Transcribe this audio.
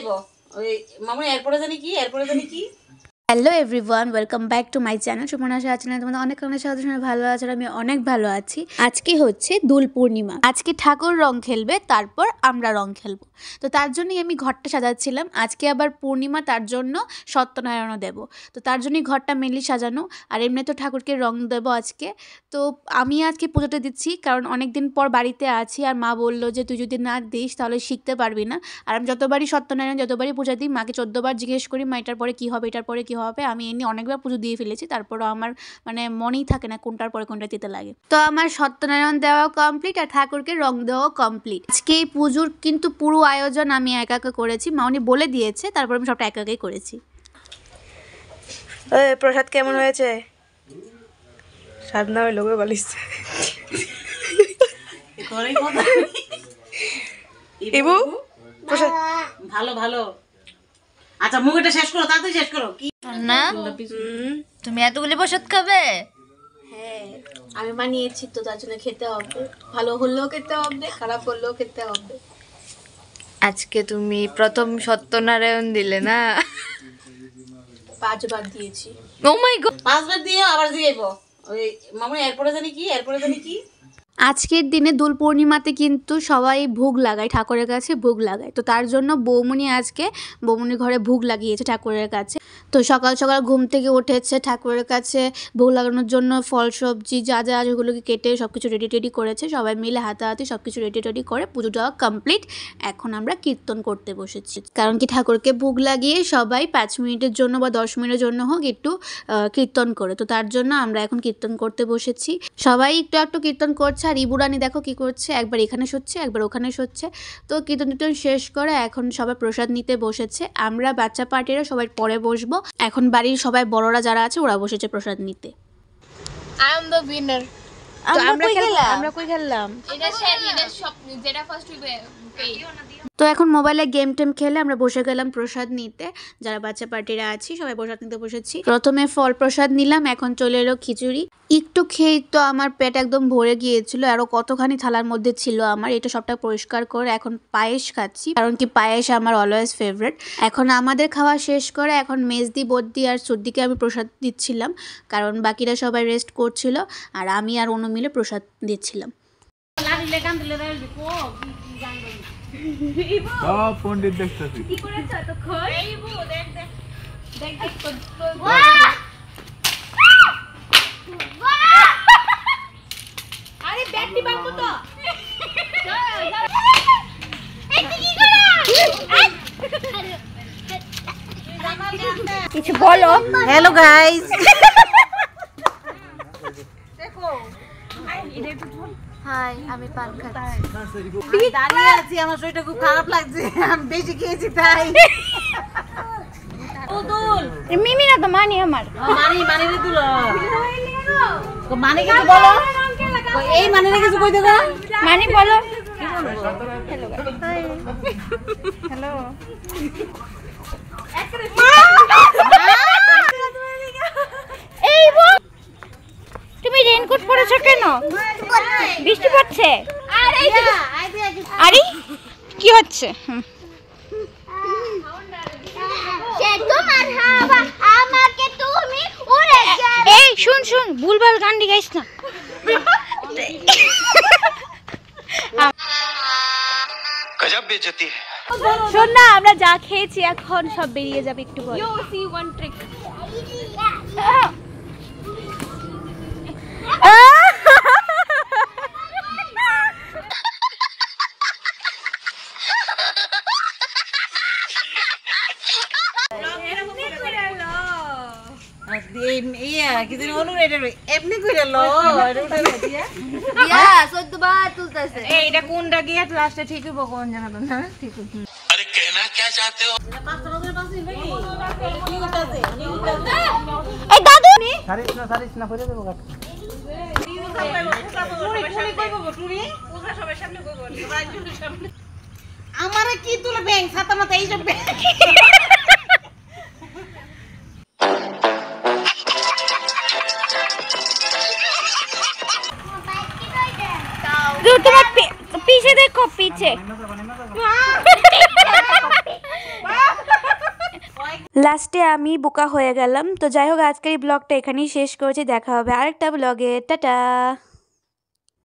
যাইবো ওই মামুনি এরপরে জানি কি hello everyone, welcome back to my channel Sumana Shah channel. তোমাদের অনেক অনেক সাথে ভালো আছে, আমি অনেক ভালো আছি। আজকে হচ্ছে দোল পূর্ণিমা, আজকে ঠাকুর রং খেলবে, তারপর আমরা রং খেলবো। তো তার জন্যই আমি ঘরটা সাজাচ্ছিলাম। আজকে আবার পূর্ণিমা, তার জন্য সত্যনারায়ণও দেবো। তো তার জন্যই ঘরটা মেনলি সাজানো, আর এমনি তো ঠাকুরকে রং দেবো আজকে। তো আমি আজকে পুজোটা দিচ্ছি, কারণ অনেক দিন পর বাড়িতে আছি, আর মা বললো যে তুই যদি না দিস তাহলে শিখতে পারবি না। আর আমি যতবারই সত্যনারায়ণ যতবারই পূজা দিই, মাকে 14 বার জিজ্ঞেস করি মা এটার পরে কী হবে, এটার পরে কী হবে। আমি এমনি অনেকবার পুজো দিয়ে ফেলেছি, তারপরও আমার মনেই থাকে না কোনটার পরে কোনটা দিতে লাগে। তো আমার সত্যনারায়ণ দেওয়া কমপ্লিট, আর ঠাকুরকে রং দেওয়া কমপ্লিট। আজকে এই পুজোর কিন্তু পুরো আয়োজন আমি একা একা করেছি, মাউনি বলে দিয়েছে, তারপর আমি সবটা একা একাই করেছি। প্রসাদ কেমন হয়েছে? স্বাদ না হয়ে লোকে বলিস ভালো ভালো। আচ্ছা মুখটা শেষ করো, তাড়াতাড়ি শেষ করো। কি না তুমি এতগুলি প্রসাদ খাবে? হ্যাঁ, আমি বানিয়েছি তো, তার জন্য খেতে হবে। ভালো হলেও খেতে হবে, খারাপ হলেও খেতে হবে। আজকে তুমি প্রথম সত্যনারায়ণ দিলে না? 5 বার দিয়েছি। ও মাই গড, 5 বার দিয়ে আবার দিয়েবো ওই মামুনি এরপরে জানি কি আজকের দিনে দোল পূর্ণিমাতে কিন্তু সবাই ভোগ লাগায়, ঠাকুরের কাছে ভোগ লাগায়। তো তার জন্য বৌমনি আজকে বৌমনির ঘরে ভোগ লাগিয়েছে ঠাকুরের কাছে। তো সকাল সকাল ঘুম থেকে উঠেছে, ঠাকুরের কাছে ভোগ লাগানোর জন্য ফল সবজি যা যা যেগুলোকে কেটে সব কিছু রেডি করেছে। সবাই মিলে হাতাহাতি সব কিছু রেডি করে পুজো দেওয়া কমপ্লিট। এখন আমরা কীর্তন করতে বসেছি, কারণ কি ঠাকুরকে ভোগ লাগিয়ে সবাই 5 মিনিটের জন্য বা 10 মিনিটের জন্য হোক একটু কীর্তন করে। তো তার জন্য আমরা এখন কীর্তন করতে বসেছি। সবাই একটু একটু কীর্তন করছে, আর ইবুরানি দেখো কি করছে, একবার এখানে সচ্ছে একবার ওখানে সচ্ছে। তো কীর্তন শেষ করে এখন সবাই প্রসাদ নিতে বসেছে। আমরা বাচ্চা পার্টিরা সবাই পরে বসবো। এখন বাড়ির সবাই বড়রা যারা আছে ওরা বসেছে প্রসাদ নিতে। I am the winner. আমরা কই খেললাম? এটা সব যেটা ফার্স্ট উইবে পেই। তো এখন মোবাইলে গেম টেম খেলে আমরা বসে গেলাম প্রসাদ নিতে। যারা বাচ্চা পার্টিরা আছি সবাই প্রসাদ নিতে বসেছি। প্রথমে ফল প্রসাদ নিলাম, এখন চলে এলো খিচুড়ি। একটু খেয়েই তো আমার পেট একদম ভরে গিয়েছিল, আরও কতখানি থালার মধ্যে ছিল আমার। এটা সবটা পরিষ্কার করে এখন পায়েস খাচ্ছি, কারণ কি পায়েস আমার অলওয়েজ ফেভারিট। এখন আমাদের খাওয়া শেষ করে এখন মেজদি, বদ্দি আর সুদ্দিকে আমি প্রসাদ দিচ্ছিলাম, কারণ বাকিরা সবাই রেস্ট করছিল, আর আমি আর অনু মিলে প্রসাদ দিচ্ছিলাম। পণ্ডিত দেখতেছি কি করেছ তো খই এইবো দেখ আরে ব্যাগটি বাঁধবো তো কিছু বলো। হ্যালো গাইস, হাই, আমি পান খাচ্ছি। দাঁড়িয়ে আছি, আমার শরীরটা খুব খারাপ লাগছে, আমি বেশি খেয়েছি তাই। মিমি না তো মানি আমার মানি রে তুলো মানি কিছু বলো, এই মানি রে কিছু কই দেগো, মানি বলো। হ্যালো এই তুমি রেইনকোট পরেছো কেন? বৃষ্টি পড়ছে। আরে কি হচ্ছে? এই শুন ভুলভাল গান গাইস না। गजब बेइज्जती है। শোন না, আমরা যা খেয়েছি এখন সব বেরিয়ে যাবে একটু পরে। এমনি করে লো এইটা কোনটা গিয়ে লাস্টে ঠিক হইব কোন জানা না ঠিক হইব। अरे कहना क्या चाहते हो? এই দাদু সারিস না করে দেবো কাট। আমারে কি তুলে ব্যাংক ছাতা মাথা এইসব तुम्हारे पीछे देखो पीछे লাস্টে আমি বোকা হয়ে গেলাম। তো যাই হোক, আজকের এই ব্লগটা এখানেই শেষ করছি। দেখা হবে আরেকটা ব্লগে। টাটা।